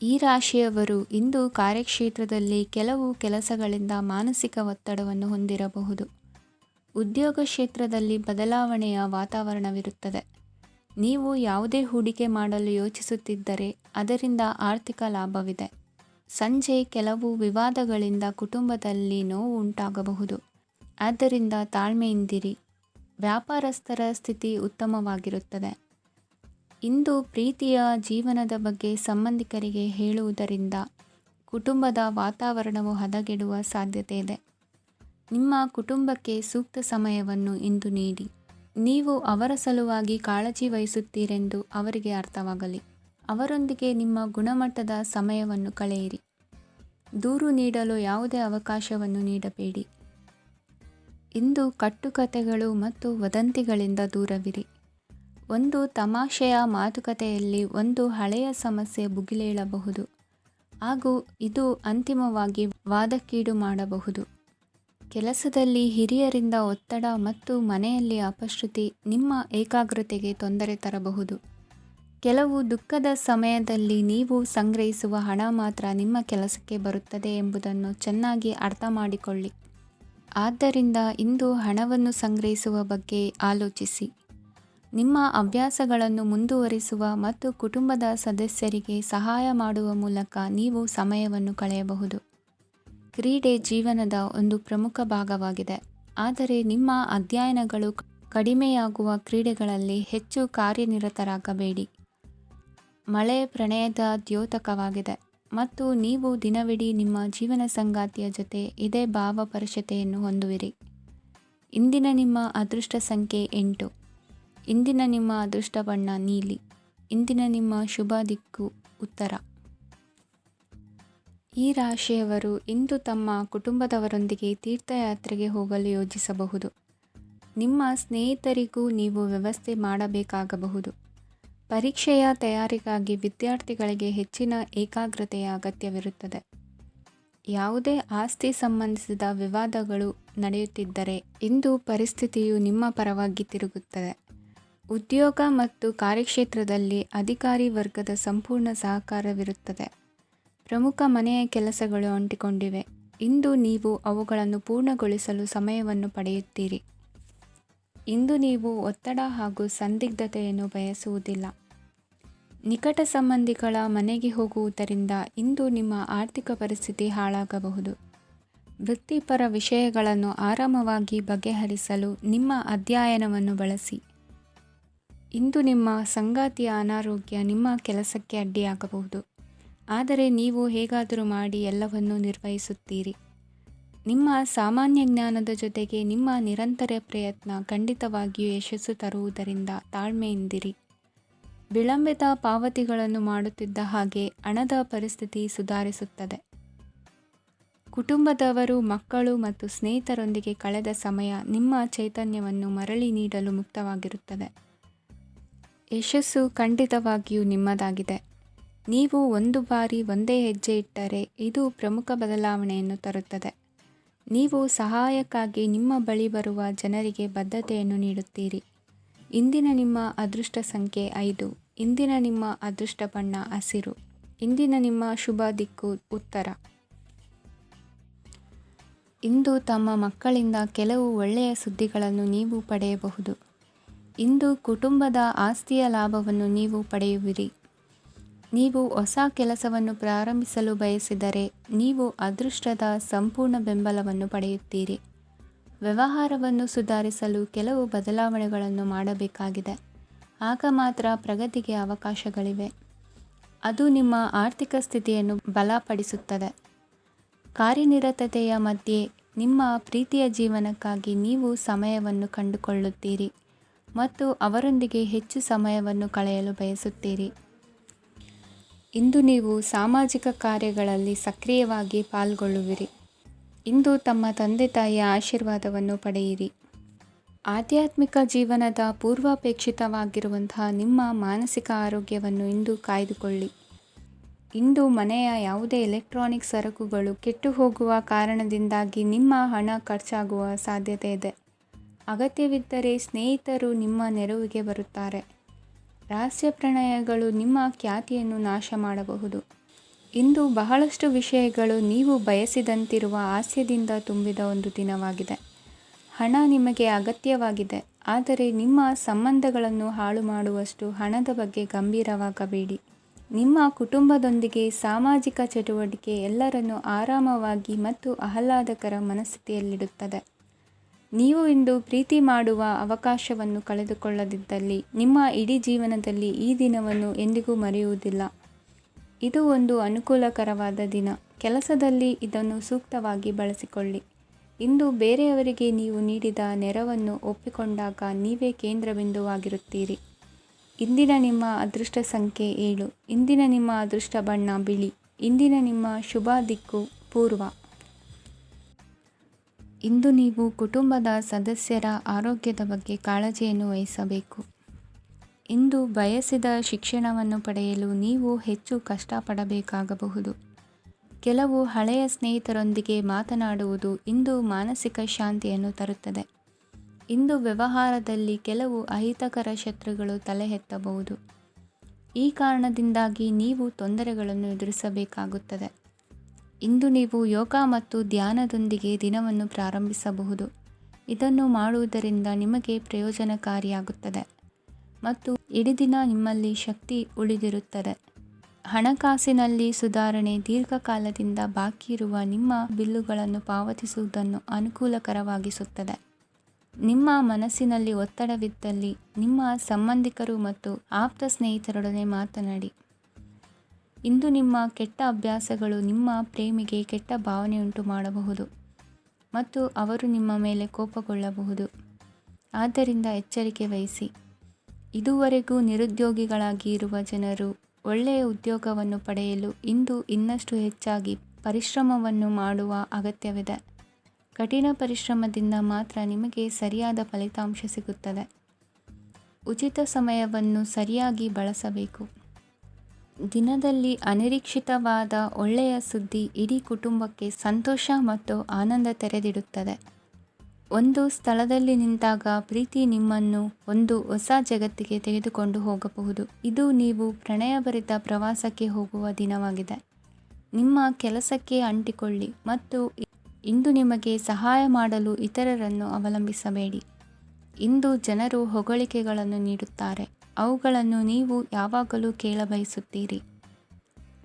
ಈ ರಾಶಿಯವರು ಇಂದು ಕಾರ್ಯಕ್ಷೇತ್ರದಲ್ಲಿ ಕೆಲವು ಕೆಲಸಗಳಿಂದ ಮಾನಸಿಕ ಒತ್ತಡವನ್ನು ಹೊಂದಿರಬಹುದು. ಉದ್ಯೋಗ ಕ್ಷೇತ್ರದಲ್ಲಿ ಬದಲಾವಣೆಯ ವಾತಾವರಣವಿರುತ್ತದೆ. ನೀವು ಯಾವುದೇ ಹೂಡಿಕೆ ಮಾಡಲು ಯೋಚಿಸುತ್ತಿದ್ದರೆ ಅದರಿಂದ ಆರ್ಥಿಕ ಲಾಭವಿದೆ. ಸಂಜೆ ಕೆಲವು ವಿವಾದಗಳಿಂದ ಕುಟುಂಬದಲ್ಲಿ ನೋವು ಉಂಟಾಗಬಹುದು. ಆದ್ದರಿಂದ ತಾಳ್ಮೆಯಿಂದಿರಿ. ವ್ಯಾಪಾರಸ್ಥರ ಸ್ಥಿತಿ ಉತ್ತಮವಾಗಿರುತ್ತದೆ. ಇಂದು ಪ್ರೀತಿಯ ಜೀವನದ ಬಗ್ಗೆ ಸಂಬಂಧಿಕರಿಗೆ ಹೇಳುವುದರಿಂದ ಕುಟುಂಬದ ವಾತಾವರಣವು ಹದಗೆಡುವ ಸಾಧ್ಯತೆ ಇದೆ. ನಿಮ್ಮ ಕುಟುಂಬಕ್ಕೆ ಸೂಕ್ತ ಸಮಯವನ್ನು ಇಂದು ನೀಡಿ. ನೀವು ಅವರ ಸಲುವಾಗಿ ಕಾಳಜಿ ವಹಿಸುತ್ತೀರೆಂದು ಅವರಿಗೆ ಅರ್ಥವಾಗಲಿ. ಅವರೊಂದಿಗೆ ನಿಮ್ಮ ಗುಣಮಟ್ಟದ ಸಮಯವನ್ನು ಕಳೆಯಿರಿ. ದೂರು ನೀಡಲು ಯಾವುದೇ ಅವಕಾಶವನ್ನು ನೀಡಬೇಡಿ. ಇಂದು ಕಟ್ಟುಕತೆಗಳು ಮತ್ತು ವದಂತಿಗಳಿಂದ ದೂರವಿರಿ. ಒಂದು ತಮಾಷೆಯ ಮಾತುಕತೆಯಲ್ಲಿ ಒಂದು ಹಳೆಯ ಸಮಸ್ಯೆ ಭುಗಿಲೇಳಬಹುದು ಹಾಗೂ ಇದು ಅಂತಿಮವಾಗಿ ವಾದಕ್ಕೀಡು ಮಾಡಬಹುದು. ಕೆಲಸದಲ್ಲಿ ಹಿರಿಯರಿಂದ ಒತ್ತಡ ಮತ್ತು ಮನೆಯಲ್ಲಿ ಅಪಶ್ರುತಿ ನಿಮ್ಮ ಏಕಾಗ್ರತೆಗೆ ತೊಂದರೆ ತರಬಹುದು. ಕೆಲವು ದುಃಖದ ಸಮಯದಲ್ಲಿ ನೀವು ಸಂಗ್ರಹಿಸುವ ಹಣ ಮಾತ್ರ ನಿಮ್ಮ ಕೆಲಸಕ್ಕೆ ಬರುತ್ತದೆ ಎಂಬುದನ್ನು ಚೆನ್ನಾಗಿ ಅರ್ಥ ಮಾಡಿಕೊಳ್ಳಿ. ಆದ್ದರಿಂದ ಇಂದು ಹಣವನ್ನು ಸಂಗ್ರಹಿಸುವ ಬಗ್ಗೆ ಆಲೋಚಿಸಿ. ನಿಮ್ಮ ಹವ್ಯಾಸಗಳನ್ನು ಮುಂದುವರಿಸುವ ಮತ್ತು ಕುಟುಂಬದ ಸದಸ್ಯರಿಗೆ ಸಹಾಯ ಮಾಡುವ ಮೂಲಕ ನೀವು ಸಮಯವನ್ನು ಕಳೆಯಬಹುದು. ಕ್ರೀಡೆ ಜೀವನದ ಒಂದು ಪ್ರಮುಖ ಭಾಗವಾಗಿದೆ. ಆದರೆ ನಿಮ್ಮ ಅಧ್ಯಯನಗಳು ಕಡಿಮೆಯಾಗುವ ಕ್ರೀಡೆಗಳಲ್ಲಿ ಹೆಚ್ಚು ಕಾರ್ಯನಿರತರಾಗಬೇಡಿ. ಮಳೆ ಪ್ರಣಯದ ದ್ಯೋತಕವಾಗಿದೆ ಮತ್ತು ನೀವು ದಿನವಿಡೀ ನಿಮ್ಮ ಜೀವನ ಸಂಗಾತಿಯ ಜೊತೆ ಇದೇ ಭಾವಪರಶತೆಯನ್ನು ಹೊಂದುವಿರಿ. ಇಂದಿನ ನಿಮ್ಮ ಅದೃಷ್ಟ ಸಂಖ್ಯೆ 8. ಇಂದಿನ ನಿಮ್ಮ ಅದೃಷ್ಟ ಬಣ್ಣ ನೀಲಿ. ಇಂದಿನ ನಿಮ್ಮ ಶುಭ ದಿಕ್ಕು ಉತ್ತರ. ಈ ರಾಶಿಯವರು ಇಂದು ತಮ್ಮ ಕುಟುಂಬದವರೊಂದಿಗೆ ತೀರ್ಥಯಾತ್ರೆಗೆ ಹೋಗಲು ಯೋಜಿಸಬಹುದು. ನಿಮ್ಮ ಸ್ನೇಹಿತರಿಗೂ ನೀವು ವ್ಯವಸ್ಥೆ ಮಾಡಬೇಕಾಗಬಹುದು. ಪರೀಕ್ಷೆಯ ತಯಾರಿಗಾಗಿ ವಿದ್ಯಾರ್ಥಿಗಳಿಗೆ ಹೆಚ್ಚಿನ ಏಕಾಗ್ರತೆಯ ಅಗತ್ಯವಿರುತ್ತದೆ. ಯಾವುದೇ ಆಸ್ತಿ ಸಂಬಂಧಿಸಿದ ವಿವಾದಗಳು ನಡೆಯುತ್ತಿದ್ದರೆ ಇಂದು ಪರಿಸ್ಥಿತಿಯು ನಿಮ್ಮ ಪರವಾಗಿ ತಿರುಗುತ್ತದೆ. ಉದ್ಯೋಗ ಮತ್ತು ಕಾರ್ಯಕ್ಷೇತ್ರದಲ್ಲಿ ಅಧಿಕಾರಿ ವರ್ಗದ ಸಂಪೂರ್ಣ ಸಹಕಾರವಿರುತ್ತದೆ. ಪ್ರಮುಖ ಮನೆಯ ಕೆಲಸಗಳು ಅಂಟಿಕೊಂಡಿವೆ. ಇಂದು ನೀವು ಅವುಗಳನ್ನು ಪೂರ್ಣಗೊಳಿಸಲು ಸಮಯವನ್ನು ಪಡೆಯುತ್ತೀರಿ. ಇಂದು ನೀವು ಒತ್ತಡ ಹಾಗೂ ಸಂದಿಗ್ಧತೆಯನ್ನು ಬಯಸುವುದಿಲ್ಲ. ನಿಕಟ ಸಂಬಂಧಿಗಳ ಮನೆಗೆ ಹೋಗುವುದರಿಂದ ಇಂದು ನಿಮ್ಮ ಆರ್ಥಿಕ ಪರಿಸ್ಥಿತಿ ಹಾಳಾಗಬಹುದು. ವೃತ್ತಿಪರ ವಿಷಯಗಳನ್ನು ಆರಾಮವಾಗಿ ಬಗೆಹರಿಸಲು ನಿಮ್ಮ ಅಧ್ಯಯನವನ್ನು ಬಳಸಿ. ಇಂದು ನಿಮ್ಮ ಸಂಗಾತಿಯ ಅನಾರೋಗ್ಯ ನಿಮ್ಮ ಕೆಲಸಕ್ಕೆ ಅಡ್ಡಿಯಾಗಬಹುದು. ಆದರೆ ನೀವು ಹೇಗಾದರೂ ಮಾಡಿ ಎಲ್ಲವನ್ನೂ ನಿರ್ವಹಿಸುತ್ತೀರಿ. ನಿಮ್ಮ ಸಾಮಾನ್ಯ ಜ್ಞಾನದ ಜೊತೆಗೆ ನಿಮ್ಮ ನಿರಂತರ ಪ್ರಯತ್ನ ಖಂಡಿತವಾಗಿಯೂ ಯಶಸ್ಸು ತರುವುದರಿಂದ ತಾಳ್ಮೆಯಿಂದಿರಿ. ವಿಳಂಬಿತ ಪಾವತಿಗಳನ್ನು ಮಾಡುತ್ತಿದ್ದ ಹಾಗೆ ಹಣದ ಪರಿಸ್ಥಿತಿ ಸುಧಾರಿಸುತ್ತದೆ. ಕುಟುಂಬದವರು, ಮಕ್ಕಳು ಮತ್ತು ಸ್ನೇಹಿತರೊಂದಿಗೆ ಕಳೆದ ಸಮಯ ನಿಮ್ಮ ಚೈತನ್ಯವನ್ನು ಮರಳಿ ನೀಡಲು ಮುಕ್ತವಾಗಿರುತ್ತದೆ. ಯಶಸ್ಸು ಖಂಡಿತವಾಗಿಯೂ ನಿಮ್ಮದಾಗಿದೆ. ನೀವು ಒಂದು ಬಾರಿ ಒಂದೇ ಹೆಜ್ಜೆ ಇಟ್ಟರೆ ಇದು ಪ್ರಮುಖ ಬದಲಾವಣೆಯನ್ನು ತರುತ್ತದೆ. ನೀವು ಸಹಾಯಕ್ಕಾಗಿ ನಿಮ್ಮ ಬಳಿ ಬರುವ ಜನರಿಗೆ ಬದ್ಧತೆಯನ್ನು ನೀಡುತ್ತೀರಿ. ಇಂದಿನ ನಿಮ್ಮ ಅದೃಷ್ಟ ಸಂಖ್ಯೆ 5. ಇಂದಿನ ನಿಮ್ಮ ಅದೃಷ್ಟ ಬಣ್ಣ ಹಸಿರು. ಇಂದಿನ ನಿಮ್ಮ ಶುಭ ದಿಕ್ಕು ಉತ್ತರ. ಇಂದು ತಮ್ಮ ಮಕ್ಕಳಿಂದ ಕೆಲವು ಒಳ್ಳೆಯ ಸುದ್ದಿಗಳನ್ನು ನೀವು ಪಡೆಯಬಹುದು. ಇಂದು ಕುಟುಂಬದ ಆಸ್ತಿಯ ಲಾಭವನ್ನು ನೀವು ಪಡೆಯುವಿರಿ. ನೀವು ಹೊಸ ಕೆಲಸವನ್ನು ಪ್ರಾರಂಭಿಸಲು ಬಯಸಿದರೆ ನೀವು ಅದೃಷ್ಟದ ಸಂಪೂರ್ಣ ಬೆಂಬಲವನ್ನು ಪಡೆಯುತ್ತೀರಿ. ವ್ಯವಹಾರವನ್ನು ಸುಧಾರಿಸಲು ಕೆಲವು ಬದಲಾವಣೆಗಳನ್ನು ಮಾಡಬೇಕಾಗಿದೆ. ಆಗ ಮಾತ್ರ ಪ್ರಗತಿಗೆ ಅವಕಾಶಗಳಿವೆ. ಅದು ನಿಮ್ಮ ಆರ್ಥಿಕ ಸ್ಥಿತಿಯನ್ನು ಬಲಪಡಿಸುತ್ತದೆ. ಕಾರ್ಯನಿರತತೆಯ ಮಧ್ಯೆ ನಿಮ್ಮ ಪ್ರೀತಿಯ ಜೀವನಕ್ಕಾಗಿ ನೀವು ಸಮಯವನ್ನು ಕಂಡುಕೊಳ್ಳುತ್ತೀರಿ ಮತ್ತು ಅವರೊಂದಿಗೆ ಹೆಚ್ಚು ಸಮಯವನ್ನು ಕಳೆಯಲು ಬಯಸುತ್ತೀರಿ. ಇಂದು ನೀವು ಸಾಮಾಜಿಕ ಕಾರ್ಯಗಳಲ್ಲಿ ಸಕ್ರಿಯವಾಗಿ ಪಾಲ್ಗೊಳ್ಳುವಿರಿ. ಇಂದು ತಮ್ಮ ತಂದೆ ತಾಯಿಯ ಆಶೀರ್ವಾದವನ್ನು ಪಡೆಯಿರಿ. ಆಧ್ಯಾತ್ಮಿಕ ಜೀವನದ ಪೂರ್ವಾಪೇಕ್ಷಿತವಾಗಿರುವಂತಹ ನಿಮ್ಮ ಮಾನಸಿಕ ಆರೋಗ್ಯವನ್ನು ಇಂದು ಕಾಯ್ದುಕೊಳ್ಳಿ. ಇಂದು ಮನೆಯ ಯಾವುದೇ ಎಲೆಕ್ಟ್ರಾನಿಕ್ ಸರಕುಗಳು ಕೆಟ್ಟು ಹೋಗುವ ಕಾರಣದಿಂದಾಗಿ ನಿಮ್ಮ ಹಣ ಖರ್ಚಾಗುವ ಸಾಧ್ಯತೆ ಇದೆ. ಅಗತ್ಯವಿದ್ದರೆ ಸ್ನೇಹಿತರು ನಿಮ್ಮ ನೆರವಿಗೆ ಬರುತ್ತಾರೆ. ರಹಸ್ಯ ಪ್ರಣಯಗಳು ನಿಮ್ಮ ಖ್ಯಾತಿಯನ್ನು ನಾಶ ಮಾಡಬಹುದು. ಇಂದು ಬಹಳಷ್ಟು ವಿಷಯಗಳು ನೀವು ಬಯಸಿದಂತಿರುವ ಹಾಸ್ಯದಿಂದ ತುಂಬಿದ ಒಂದು ದಿನವಾಗಿದೆ. ಹಣ ನಿಮಗೆ ಅಗತ್ಯವಾಗಿದೆ, ಆದರೆ ನಿಮ್ಮ ಸಂಬಂಧಗಳನ್ನು ಹಾಳು ಮಾಡುವಷ್ಟು ಹಣದ ಬಗ್ಗೆ ಗಂಭೀರವಾಗಬೇಡಿ. ನಿಮ್ಮ ಕುಟುಂಬದೊಂದಿಗೆ ಸಾಮಾಜಿಕ ಚಟುವಟಿಕೆ ಎಲ್ಲರನ್ನೂ ಆರಾಮವಾಗಿ ಮತ್ತು ಆಹ್ಲಾದಕರ ಮನಸ್ಥಿತಿಯಲ್ಲಿಡುತ್ತದೆ. ನೀವು ಇಂದು ಪ್ರೀತಿ ಮಾಡುವ ಅವಕಾಶವನ್ನು ಕಳೆದುಕೊಳ್ಳದಿದ್ದಲ್ಲಿ ನಿಮ್ಮ ಇಡೀ ಜೀವನದಲ್ಲಿ ಈ ದಿನವನ್ನು ಎಂದಿಗೂ ಮರೆಯುವುದಿಲ್ಲ. ಇದು ಒಂದು ಅನುಕೂಲಕರವಾದ ದಿನ. ಕೆಲಸದಲ್ಲಿ ಇದನ್ನು ಸೂಕ್ತವಾಗಿ ಬಳಸಿಕೊಳ್ಳಿ. ಇಂದು ಬೇರೆಯವರಿಗೆ ನೀವು ನೀಡಿದ ನೆರವನ್ನು ಒಪ್ಪಿಕೊಂಡಾಗ ನೀವೇ ಕೇಂದ್ರಬಿಂದುವಾಗಿರುತ್ತೀರಿ. ಇಂದಿನ ನಿಮ್ಮ ಅದೃಷ್ಟ ಸಂಖ್ಯೆ 7. ಇಂದಿನ ನಿಮ್ಮ ಅದೃಷ್ಟ ಬಣ್ಣ ಬಿಳಿ. ಇಂದಿನ ನಿಮ್ಮ ಶುಭ ದಿಕ್ಕು ಪೂರ್ವ. ಇಂದು ನೀವು ಕುಟುಂಬದ ಸದಸ್ಯರ ಆರೋಗ್ಯದ ಬಗ್ಗೆ ಕಾಳಜಿಯನ್ನು ವಹಿಸಬೇಕು. ಇಂದು ಬಯಸಿದ ಶಿಕ್ಷಣವನ್ನು ಪಡೆಯಲು ನೀವು ಹೆಚ್ಚು ಕಷ್ಟಪಡಬೇಕಾಗಬಹುದು. ಕೆಲವು ಹಳೆಯ ಸ್ನೇಹಿತರೊಂದಿಗೆ ಮಾತನಾಡುವುದು ಇಂದು ಮಾನಸಿಕ ಶಾಂತಿಯನ್ನು ತರುತ್ತದೆ. ಇಂದು ವ್ಯವಹಾರದಲ್ಲಿ ಕೆಲವು ಅಹಿತಕರ ಶತ್ರುಗಳು ತಲೆ ಎತ್ತಬಹುದು. ಈ ಕಾರಣದಿಂದಾಗಿ ನೀವು ತೊಂದರೆಗಳನ್ನು ಎದುರಿಸಬೇಕಾಗುತ್ತದೆ. ಇಂದು ನೀವು ಯೋಗ ಮತ್ತು ಧ್ಯಾನದೊಂದಿಗೆ ದಿನವನ್ನು ಪ್ರಾರಂಭಿಸಬಹುದು. ಇದನ್ನು ಮಾಡುವುದರಿಂದ ನಿಮಗೆ ಪ್ರಯೋಜನಕಾರಿಯಾಗುತ್ತದೆ ಮತ್ತು ಇಡೀ ದಿನ ನಿಮ್ಮಲ್ಲಿ ಶಕ್ತಿ ಉಳಿದಿರುತ್ತದೆ. ಹಣಕಾಸಿನಲ್ಲಿ ಸುಧಾರಣೆ ದೀರ್ಘಕಾಲದಿಂದ ಬಾಕಿ ಇರುವ ನಿಮ್ಮ ಬಿಲ್ಲುಗಳನ್ನು ಪಾವತಿಸುವುದನ್ನು ಅನುಕೂಲಕರವಾಗಿಸುತ್ತದೆ. ನಿಮ್ಮ ಮನಸ್ಸಿನಲ್ಲಿ ಒತ್ತಡವಿದ್ದಲ್ಲಿ ನಿಮ್ಮ ಸಂಬಂಧಿಕರು ಮತ್ತು ಆಪ್ತ ಸ್ನೇಹಿತರೊಡನೆ ಮಾತನಾಡಿ. ಇಂದು ನಿಮ್ಮ ಕೆಟ್ಟ ಅಭ್ಯಾಸಗಳು ನಿಮ್ಮ ಪ್ರೇಮಿಗೆ ಕೆಟ್ಟ ಭಾವನೆಯುಂಟು ಮಾಡಬಹುದು ಮತ್ತು ಅವರು ನಿಮ್ಮ ಮೇಲೆ ಕೋಪಗೊಳ್ಳಬಹುದು. ಆದ್ದರಿಂದ ಎಚ್ಚರಿಕೆ ವಹಿಸಿ. ಇದುವರೆಗೂ ನಿರುದ್ಯೋಗಿಗಳಾಗಿ ಇರುವ ಜನರು ಒಳ್ಳೆಯ ಉದ್ಯೋಗವನ್ನು ಪಡೆಯಲು ಇಂದು ಇನ್ನಷ್ಟು ಹೆಚ್ಚಾಗಿ ಪರಿಶ್ರಮವನ್ನು ಮಾಡುವ ಅಗತ್ಯವಿದೆ. ಕಠಿಣ ಪರಿಶ್ರಮದಿಂದ ಮಾತ್ರ ನಿಮಗೆ ಸರಿಯಾದ ಫಲಿತಾಂಶ ಸಿಗುತ್ತದೆ. ಉಚಿತ ಸಮಯವನ್ನು ಸರಿಯಾಗಿ ಬಳಸಬೇಕು. ದಿನದಲ್ಲಿ ಅನಿರೀಕ್ಷಿತವಾದ ಒಳ್ಳೆಯ ಸುದ್ದಿ ಇಡೀ ಕುಟುಂಬಕ್ಕೆ ಸಂತೋಷ ಮತ್ತು ಆನಂದ ತೆರೆದಿಡುತ್ತದೆ. ಒಂದು ಸ್ಥಳದಲ್ಲಿ ನಿಂತಾಗ ಪ್ರೀತಿ ನಿಮ್ಮನ್ನು ಒಂದು ಹೊಸ ಜಗತ್ತಿಗೆ ತೆಗೆದುಕೊಂಡು ಹೋಗಬಹುದು. ಇದು ನೀವು ಪ್ರಣಯಭರಿತ ಪ್ರವಾಸಕ್ಕೆ ಹೋಗುವ ದಿನವಾಗಿದೆ. ನಿಮ್ಮ ಕೆಲಸಕ್ಕೆ ಅಂಟಿಕೊಳ್ಳಿ ಮತ್ತು ಇಂದು ನಿಮಗೆ ಸಹಾಯ ಮಾಡಲು ಇತರರನ್ನು ಅವಲಂಬಿಸಬೇಡಿ. ಇಂದು ಜನರು ಹೊಗಳಿಕೆಗಳನ್ನು ನೀಡುತ್ತಾರೆ. ಅವುಗಳನ್ನು ನೀವು ಯಾವಾಗಲೂ ಕೇಳಬಯಸುತ್ತೀರಿ.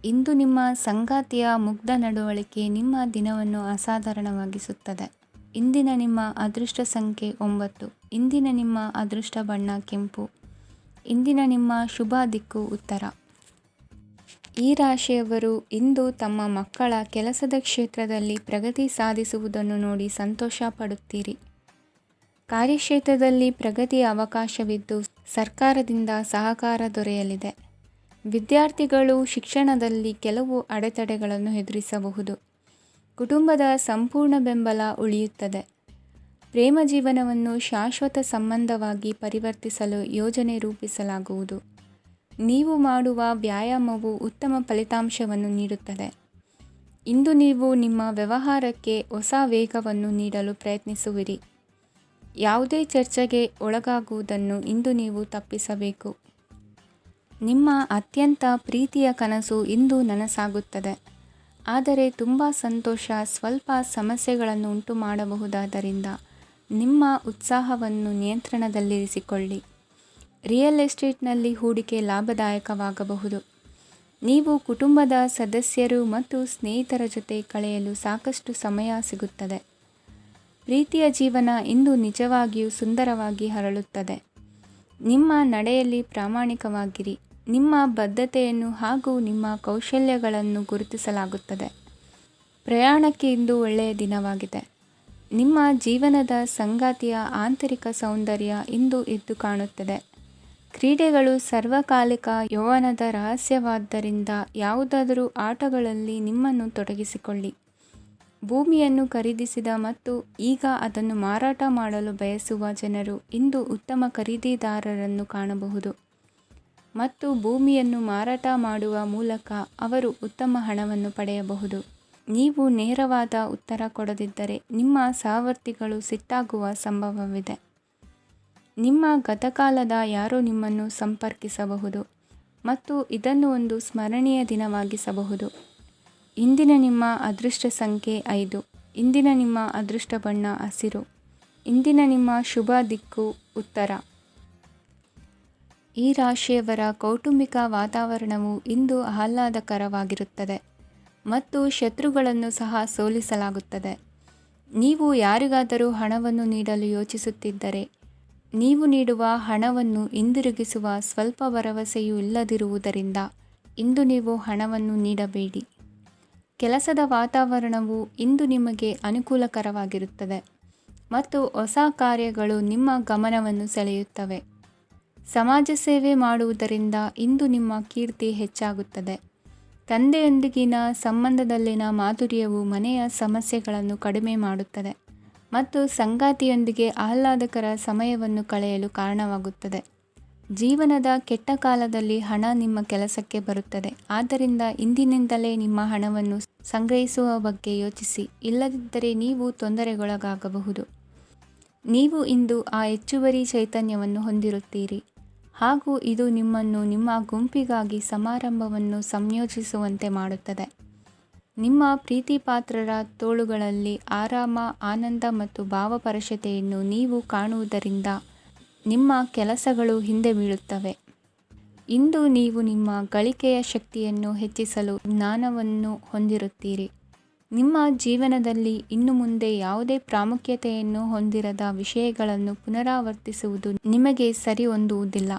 ಇಂದು ನಿಮ್ಮ ಸಂಗಾತಿಯ ಮುಗ್ಧ ನಡವಳಿಕೆ ನಿಮ್ಮ ದಿನವನ್ನು ಅಸಾಧಾರಣವಾಗಿಸುತ್ತದೆ. ಇಂದಿನ ನಿಮ್ಮ ಅದೃಷ್ಟ ಸಂಖ್ಯೆ 9. ಇಂದಿನ ನಿಮ್ಮ ಅದೃಷ್ಟ ಬಣ್ಣ ಕೆಂಪು. ಇಂದಿನ ನಿಮ್ಮ ಶುಭ ದಿಕ್ಕು ಉತ್ತರ. ಈ ರಾಶಿಯವರು ಇಂದು ತಮ್ಮ ಮಕ್ಕಳ ಕೆಲಸದ ಕ್ಷೇತ್ರದಲ್ಲಿ ಪ್ರಗತಿ ಸಾಧಿಸುವುದನ್ನು ನೋಡಿ ಸಂತೋಷ ಪಡುತ್ತೀರಿ. ಕಾರ್ಯಕ್ಷೇತ್ರದಲ್ಲಿ ಪ್ರಗತಿಯ ಅವಕಾಶವಿದ್ದು ಸರ್ಕಾರದಿಂದ ಸಹಕಾರ ದೊರೆಯಲಿದೆ. ವಿದ್ಯಾರ್ಥಿಗಳು ಶಿಕ್ಷಣದಲ್ಲಿ ಕೆಲವು ಅಡೆತಡೆಗಳನ್ನು ಎದುರಿಸಬಹುದು. ಕುಟುಂಬದ ಸಂಪೂರ್ಣ ಬೆಂಬಲ ಉಳಿಯುತ್ತದೆ. ಪ್ರೇಮ ಜೀವನವನ್ನು ಶಾಶ್ವತ ಸಂಬಂಧವಾಗಿ ಪರಿವರ್ತಿಸಲು ಯೋಜನೆ ರೂಪಿಸಲಾಗುವುದು. ನೀವು ಮಾಡುವ ವ್ಯಾಯಾಮವು ಉತ್ತಮ ಫಲಿತಾಂಶವನ್ನು ನೀಡುತ್ತದೆ. ಇಂದು ನೀವು ನಿಮ್ಮ ವ್ಯವಹಾರಕ್ಕೆ ಹೊಸ ವೇಗವನ್ನು ನೀಡಲು ಪ್ರಯತ್ನಿಸುವಿರಿ. ಯಾವುದೇ ಚರ್ಚೆಗೆ ಒಳಗಾಗುವುದನ್ನು ಇಂದು ನೀವು ತಪ್ಪಿಸಬೇಕು. ನಿಮ್ಮ ಅತ್ಯಂತ ಪ್ರೀತಿಯ ಕನಸು ಇಂದು ನನಸಾಗುತ್ತದೆ. ಆದರೆ ತುಂಬ ಸಂತೋಷ ಸ್ವಲ್ಪ ಸಮಸ್ಯೆಗಳನ್ನು ಉಂಟು ಮಾಡಬಹುದಾದ್ದರಿಂದ ನಿಮ್ಮ ಉತ್ಸಾಹವನ್ನು ನಿಯಂತ್ರಣದಲ್ಲಿರಿಸಿಕೊಳ್ಳಿ. ರಿಯಲ್ ಎಸ್ಟೇಟ್ನಲ್ಲಿ ಹೂಡಿಕೆ ಲಾಭದಾಯಕವಾಗಬಹುದು. ನೀವು ಕುಟುಂಬದ ಸದಸ್ಯರು ಮತ್ತು ಸ್ನೇಹಿತರ ಜೊತೆ ಕಳೆಯಲು ಸಾಕಷ್ಟು ಸಮಯ ಸಿಗುತ್ತದೆ. ಪ್ರೀತಿಯ ಜೀವನ ಇಂದು ನಿಜವಾಗಿಯೂ ಸುಂದರವಾಗಿ ಹರಳುತ್ತದೆ. ನಿಮ್ಮ ನಡೆಯಲ್ಲಿ ಪ್ರಾಮಾಣಿಕವಾಗಿರಿ. ನಿಮ್ಮ ಬದ್ಧತೆಯನ್ನು ಹಾಗೂ ನಿಮ್ಮ ಕೌಶಲ್ಯಗಳನ್ನು ಗುರುತಿಸಲಾಗುತ್ತದೆ. ಪ್ರಯಾಣಕ್ಕೆ ಇಂದು ಒಳ್ಳೆಯ ದಿನವಾಗಿದೆ. ನಿಮ್ಮ ಜೀವನದ ಸಂಗಾತಿಯ ಆಂತರಿಕ ಸೌಂದರ್ಯ ಇಂದು ಎದ್ದು ಕಾಣುತ್ತದೆ. ಕ್ರೀಡೆಗಳು ಸಾರ್ವಕಾಲಿಕ ಯೌವನದ ರಹಸ್ಯವಾದ್ದರಿಂದ ಯಾವುದಾದರೂ ಆಟಗಳಲ್ಲಿ ನಿಮ್ಮನ್ನು ತೊಡಗಿಸಿಕೊಳ್ಳಿ. ಭೂಮಿಯನ್ನು ಖರೀದಿಸಿದ ಮತ್ತು ಈಗ ಅದನ್ನು ಮಾರಾಟ ಮಾಡಲು ಬಯಸುವ ಜನರು ಇಂದು ಉತ್ತಮ ಖರೀದಿದಾರರನ್ನು ಕಾಣಬಹುದು ಮತ್ತು ಭೂಮಿಯನ್ನು ಮಾರಾಟ ಮಾಡುವ ಮೂಲಕ ಅವರು ಉತ್ತಮ ಹಣವನ್ನು ಪಡೆಯಬಹುದು. ನೀವು ನೇರವಾದ ಉತ್ತರ ಕೊಡದಿದ್ದರೆ ನಿಮ್ಮ ಸಹವರ್ತಿಗಳು ಸಿಟ್ಟಾಗುವ ಸಂಭವವಿದೆ. ನಿಮ್ಮ ಗತಕಾಲದ ಯಾರೋ ನಿಮ್ಮನ್ನು ಸಂಪರ್ಕಿಸಬಹುದು ಮತ್ತು ಇದನ್ನು ಒಂದು ಸ್ಮರಣೀಯ ದಿನವಾಗಿಸಬಹುದು. ಇಂದಿನ ನಿಮ್ಮ ಅದೃಷ್ಟ ಸಂಖ್ಯೆ 5. ಇಂದಿನ ನಿಮ್ಮ ಅದೃಷ್ಟ ಬಣ್ಣ ಹಸಿರು. ಇಂದಿನ ನಿಮ್ಮ ಶುಭ ದಿಕ್ಕು ಉತ್ತರ. ಈ ರಾಶಿಯವರ ಕೌಟುಂಬಿಕ ವಾತಾವರಣವು ಇಂದು ಆಹ್ಲಾದಕರವಾಗಿರುತ್ತದೆ ಮತ್ತು ಶತ್ರುಗಳನ್ನು ಸಹ ಸೋಲಿಸಲಾಗುತ್ತದೆ. ನೀವು ಯಾರಿಗಾದರೂ ಹಣವನ್ನು ನೀಡಲು ಯೋಚಿಸುತ್ತಿದ್ದರೆ, ನೀವು ನೀಡುವ ಹಣವನ್ನು ಹಿಂದಿರುಗಿಸುವ ಸ್ವಲ್ಪ ಭರವಸೆಯೂ ಇಲ್ಲದಿರುವುದರಿಂದ ಇಂದು ನೀವು ಹಣವನ್ನು ನೀಡಬೇಡಿ. ಕೆಲಸದ ವಾತಾವರಣವು ಇಂದು ನಿಮಗೆ ಅನುಕೂಲಕರವಾಗಿರುತ್ತದೆ ಮತ್ತು ಹೊಸ ಕಾರ್ಯಗಳು ನಿಮ್ಮ ಗಮನವನ್ನು ಸೆಳೆಯುತ್ತವೆ. ಸಮಾಜ ಸೇವೆ ಮಾಡುವುದರಿಂದ ಇಂದು ನಿಮ್ಮ ಕೀರ್ತಿ ಹೆಚ್ಚಾಗುತ್ತದೆ. ತಂದೆಯೊಂದಿಗಿನ ಸಂಬಂಧದಲ್ಲಿನ ಮಾಧುರ್ಯವು ಮನೆಯ ಸಮಸ್ಯೆಗಳನ್ನು ಕಡಿಮೆ ಮಾಡುತ್ತದೆ ಮತ್ತು ಸಂಗಾತಿಯೊಂದಿಗೆ ಆಹ್ಲಾದಕರ ಸಮಯವನ್ನು ಕಳೆಯಲು ಕಾರಣವಾಗುತ್ತದೆ. ಜೀವನದ ಕೆಟ್ಟ ಕಾಲದಲ್ಲಿ ಹಣ ನಿಮ್ಮ ಕೆಲಸಕ್ಕೆ ಬರುತ್ತದೆ. ಆದ್ದರಿಂದ ಇಂದಿನಿಂದಲೇ ನಿಮ್ಮ ಹಣವನ್ನು ಸಂಗ್ರಹಿಸುವ ಬಗ್ಗೆ ಯೋಚಿಸಿ, ಇಲ್ಲದಿದ್ದರೆ ನೀವು ತೊಂದರೆಗೊಳಗಾಗಬಹುದು. ನೀವು ಇಂದು ಆ ಹೆಚ್ಚುವರಿ ಚೈತನ್ಯವನ್ನು ಹೊಂದಿರುತ್ತೀರಿ ಹಾಗೂ ಇದು ನಿಮ್ಮನ್ನು ನಿಮ್ಮ ಗುಂಪಿಗಾಗಿ ಸಮಾರಂಭವನ್ನು ಸಂಯೋಜಿಸುವಂತೆ ಮಾಡುತ್ತದೆ. ನಿಮ್ಮ ಪ್ರೀತಿಪಾತ್ರರ ತೋಳುಗಳಲ್ಲಿ ಆರಾಮ, ಆನಂದ ಮತ್ತು ಭಾವಪರವಶತೆಯನ್ನು ನೀವು ಕಾಣುವುದರಿಂದ ನಿಮ್ಮ ಕೆಲಸಗಳು ಹಿಂದೆ ಬೀಳುತ್ತವೆ. ಇಂದು ನೀವು ನಿಮ್ಮ ಗಳಿಕೆಯ ಶಕ್ತಿಯನ್ನು ಹೆಚ್ಚಿಸಲು ಜ್ಞಾನವನ್ನು ಹೊಂದಿರುತ್ತೀರಿ. ನಿಮ್ಮ ಜೀವನದಲ್ಲಿ ಇನ್ನು ಮುಂದೆ ಯಾವುದೇ ಪ್ರಾಮುಖ್ಯತೆಯನ್ನು ಹೊಂದಿರದ ವಿಷಯಗಳನ್ನು ಪುನರಾವರ್ತಿಸುವುದು ನಿಮಗೆ ಸರಿ ಹೊಂದುವುದಿಲ್ಲ.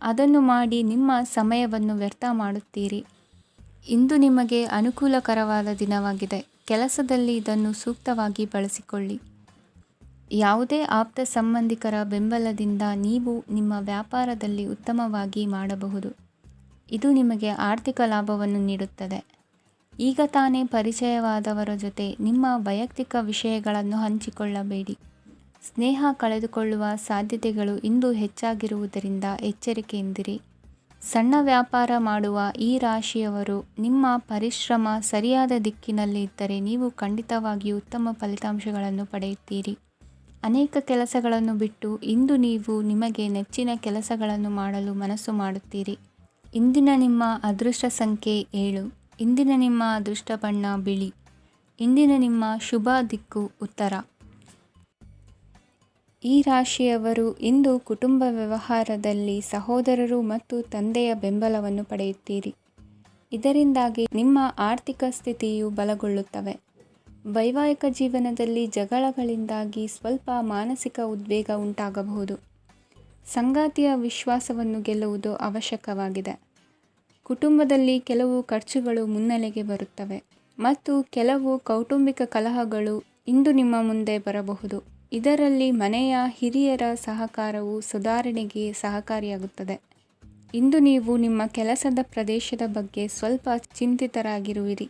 ಅದನ್ನು ಮಾಡಿ ನಿಮ್ಮ ಸಮಯವನ್ನು ವ್ಯರ್ಥ ಮಾಡುತ್ತೀರಿ. ಇಂದು ನಿಮಗೆ ಅನುಕೂಲಕರವಾದ ದಿನವಾಗಿದೆ. ಕೆಲಸದಲ್ಲಿ ಇದನ್ನು ಸೂಕ್ತವಾಗಿ ಬಳಸಿಕೊಳ್ಳಿ. ಯಾವುದೇ ಆಪ್ತ ಸಂಬಂಧಿಕರ ಬೆಂಬಲದಿಂದ ನೀವು ನಿಮ್ಮ ವ್ಯಾಪಾರದಲ್ಲಿ ಉತ್ತಮವಾಗಿ ಮಾಡಬಹುದು. ಇದು ನಿಮಗೆ ಆರ್ಥಿಕ ಲಾಭವನ್ನು ನೀಡುತ್ತದೆ. ಈಗ ತಾನೇ ಪರಿಚಯವಾದವರ ಜೊತೆ ನಿಮ್ಮ ವೈಯಕ್ತಿಕ ವಿಷಯಗಳನ್ನು ಹಂಚಿಕೊಳ್ಳಬೇಡಿ. ಸ್ನೇಹ ಕಳೆದುಕೊಳ್ಳುವ ಸಾಧ್ಯತೆಗಳು ಇಂದು ಹೆಚ್ಚಾಗಿರುವುದರಿಂದ ಎಚ್ಚರಿಕೆಯಿಂದಿರಿ. ಸಣ್ಣ ವ್ಯಾಪಾರ ಮಾಡುವ ಈ ರಾಶಿಯವರು ನಿಮ್ಮ ಪರಿಶ್ರಮ ಸರಿಯಾದ ದಿಕ್ಕಿನಲ್ಲಿ ಇದ್ದರೆ ನೀವು ಖಂಡಿತವಾಗಿಯೂ ಉತ್ತಮ ಫಲಿತಾಂಶಗಳನ್ನು ಪಡೆಯುತ್ತೀರಿ. ಅನೇಕ ಕೆಲಸಗಳನ್ನು ಬಿಟ್ಟು ಇಂದು ನೀವು ನಿಮಗೆ ನೆಚ್ಚಿನ ಕೆಲಸಗಳನ್ನು ಮಾಡಲು ಮನಸ್ಸು ಮಾಡುತ್ತೀರಿ. ಇಂದಿನ ನಿಮ್ಮ ಅದೃಷ್ಟ ಸಂಖ್ಯೆ 7. ಇಂದಿನ ನಿಮ್ಮ ಅದೃಷ್ಟ ಬಣ್ಣ ಬಿಳಿ. ಇಂದಿನ ನಿಮ್ಮ ಶುಭ ದಿಕ್ಕು ಉತ್ತರ. ಈ ರಾಶಿಯವರು ಇಂದು ಕುಟುಂಬ ವ್ಯವಹಾರದಲ್ಲಿ ಸಹೋದರರು ಮತ್ತು ತಂದೆಯ ಬೆಂಬಲವನ್ನು ಪಡೆಯುತ್ತೀರಿ. ಇದರಿಂದಾಗಿ ನಿಮ್ಮ ಆರ್ಥಿಕ ಸ್ಥಿತಿಯು ಬಲಗೊಳ್ಳುತ್ತವೆ. ವೈವಾಹಿಕ ಜೀವನದಲ್ಲಿ ಜಗಳಗಳಿಂದಾಗಿ ಸ್ವಲ್ಪ ಮಾನಸಿಕ ಉದ್ವೇಗ ಉಂಟಾಗಬಹುದು. ಸಂಗಾತಿಯ ವಿಶ್ವಾಸವನ್ನು ಗೆಲ್ಲುವುದು ಅವಶ್ಯಕವಾಗಿದೆ. ಕುಟುಂಬದಲ್ಲಿ ಕೆಲವು ಖರ್ಚುಗಳು ಮುನ್ನೆಲೆಗೆ ಬರುತ್ತವೆ ಮತ್ತು ಕೆಲವು ಕೌಟುಂಬಿಕ ಕಲಹಗಳು ಇಂದು ನಿಮ್ಮ ಮುಂದೆ ಬರಬಹುದು. ಇದರಲ್ಲಿ ಮನೆಯ ಹಿರಿಯರ ಸಹಕಾರವು ಸುಧಾರಣೆಗೆ ಸಹಕಾರಿಯಾಗುತ್ತದೆ. ಇಂದು ನೀವು ನಿಮ್ಮ ಕೆಲಸದ ಪ್ರದೇಶದ ಬಗ್ಗೆ ಸ್ವಲ್ಪ ಚಿಂತಿತರಾಗಿರುವಿರಿ.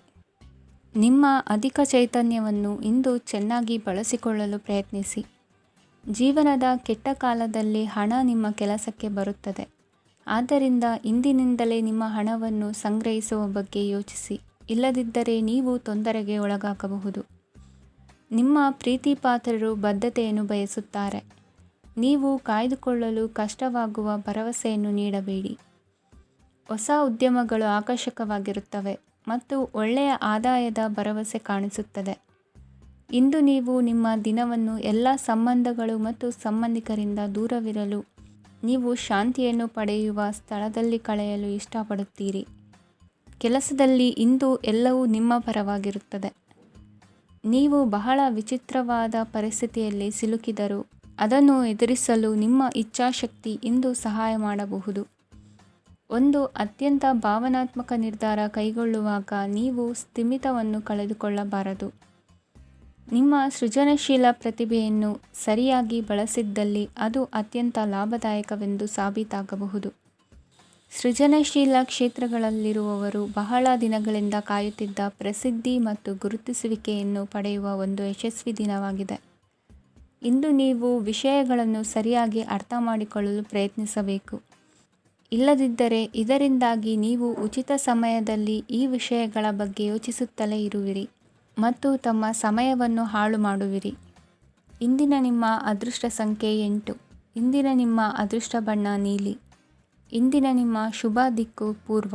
ನಿಮ್ಮ ಅಧಿಕ ಚೈತನ್ಯವನ್ನು ಇಂದು ಚೆನ್ನಾಗಿ ಬಳಸಿಕೊಳ್ಳಲು ಪ್ರಯತ್ನಿಸಿ. ಜೀವನದ ಕೆಟ್ಟ ಕಾಲದಲ್ಲಿ ಹಣ ನಿಮ್ಮ ಕೆಲಸಕ್ಕೆ ಬರುತ್ತದೆ. ಆದ್ದರಿಂದ ಇಂದಿನಿಂದಲೇ ನಿಮ್ಮ ಹಣವನ್ನು ಸಂಗ್ರಹಿಸುವ ಬಗ್ಗೆ ಯೋಚಿಸಿ, ಇಲ್ಲದಿದ್ದರೆ ನೀವು ತೊಂದರೆಗೆ ಒಳಗಾಗಬಹುದು. ನಿಮ್ಮ ಪ್ರೀತಿಪಾತ್ರರು ಬದ್ಧತೆಯನ್ನು ಬಯಸುತ್ತಾರೆ. ನೀವು ಕಾಯ್ದುಕೊಳ್ಳಲು ಕಷ್ಟವಾಗುವ ಭರವಸೆಯನ್ನು ನೀಡಬೇಡಿ. ಹೊಸ ಉದ್ಯಮಗಳು ಆಕರ್ಷಕವಾಗಿರುತ್ತವೆ ಮತ್ತು ಒಳ್ಳೆಯ ಆದಾಯದ ಭರವಸೆ ಕಾಣಿಸುತ್ತದೆ. ಇಂದು ನೀವು ನಿಮ್ಮ ದಿನವನ್ನು ಎಲ್ಲ ಸಂಬಂಧಗಳು ಮತ್ತು ಸಂಬಂಧಿಕರಿಂದ ದೂರವಿರಲು ನೀವು ಶಾಂತಿಯನ್ನು ಪಡೆಯುವ ಸ್ಥಳದಲ್ಲಿ ಕಳೆಯಲು ಇಷ್ಟಪಡುತ್ತೀರಿ. ಕೆಲಸದಲ್ಲಿ ಇಂದು ಎಲ್ಲವೂ ನಿಮ್ಮ ಪರವಾಗಿರುತ್ತದೆ. ನೀವು ಬಹಳ ವಿಚಿತ್ರವಾದ ಪರಿಸ್ಥಿತಿಯಲ್ಲಿ ಸಿಲುಕಿದರೂ ಅದನ್ನು ಎದುರಿಸಲು ನಿಮ್ಮ ಇಚ್ಛಾಶಕ್ತಿ ಇಂದು ಸಹಾಯ ಮಾಡಬಹುದು. ಒಂದು ಅತ್ಯಂತ ಭಾವನಾತ್ಮಕ ನಿರ್ಧಾರ ಕೈಗೊಳ್ಳುವಾಗ ನೀವು ಸ್ಥಿಮಿತವನ್ನು ಕಳೆದುಕೊಳ್ಳಬಾರದು. ನಿಮ್ಮ ಸೃಜನಶೀಲ ಪ್ರತಿಭೆಯನ್ನು ಸರಿಯಾಗಿ ಬಳಸಿದ್ದಲ್ಲಿ ಅದು ಅತ್ಯಂತ ಲಾಭದಾಯಕವೆಂದು ಸಾಬೀತಾಗಬಹುದು. ಸೃಜನಶೀಲ ಕ್ಷೇತ್ರಗಳಲ್ಲಿರುವವರು ಬಹಳ ದಿನಗಳಿಂದ ಕಾಯುತ್ತಿದ್ದ ಪ್ರಸಿದ್ಧಿ ಮತ್ತು ಗುರುತಿಸುವಿಕೆಯನ್ನು ಪಡೆಯುವ ಒಂದು ಯಶಸ್ವಿ ದಿನವಾಗಿದೆ. ಇಂದು ನೀವು ವಿಷಯಗಳನ್ನು ಸರಿಯಾಗಿ ಅರ್ಥ ಮಾಡಿಕೊಳ್ಳಲು ಪ್ರಯತ್ನಿಸಬೇಕು. ಇಲ್ಲದಿದ್ದರೆ ಇದರಿಂದಾಗಿ ನೀವು ಉಚಿತ ಸಮಯದಲ್ಲಿ ಈ ವಿಷಯಗಳ ಬಗ್ಗೆ ಯೋಚಿಸುತ್ತಲೇ ಇರುವಿರಿ ಮತ್ತು ತಮ್ಮ ಸಮಯವನ್ನು ಹಾಳು ಮಾಡುವಿರಿ. ಇಂದಿನ ನಿಮ್ಮ ಅದೃಷ್ಟ ಸಂಖ್ಯೆ 8. ಇಂದಿನ ನಿಮ್ಮ ಅದೃಷ್ಟ ಬಣ್ಣ ನೀಲಿ. ಇಂದಿನ ನಿಮ್ಮ ಶುಭ ದಿಕ್ಕು ಪೂರ್ವ.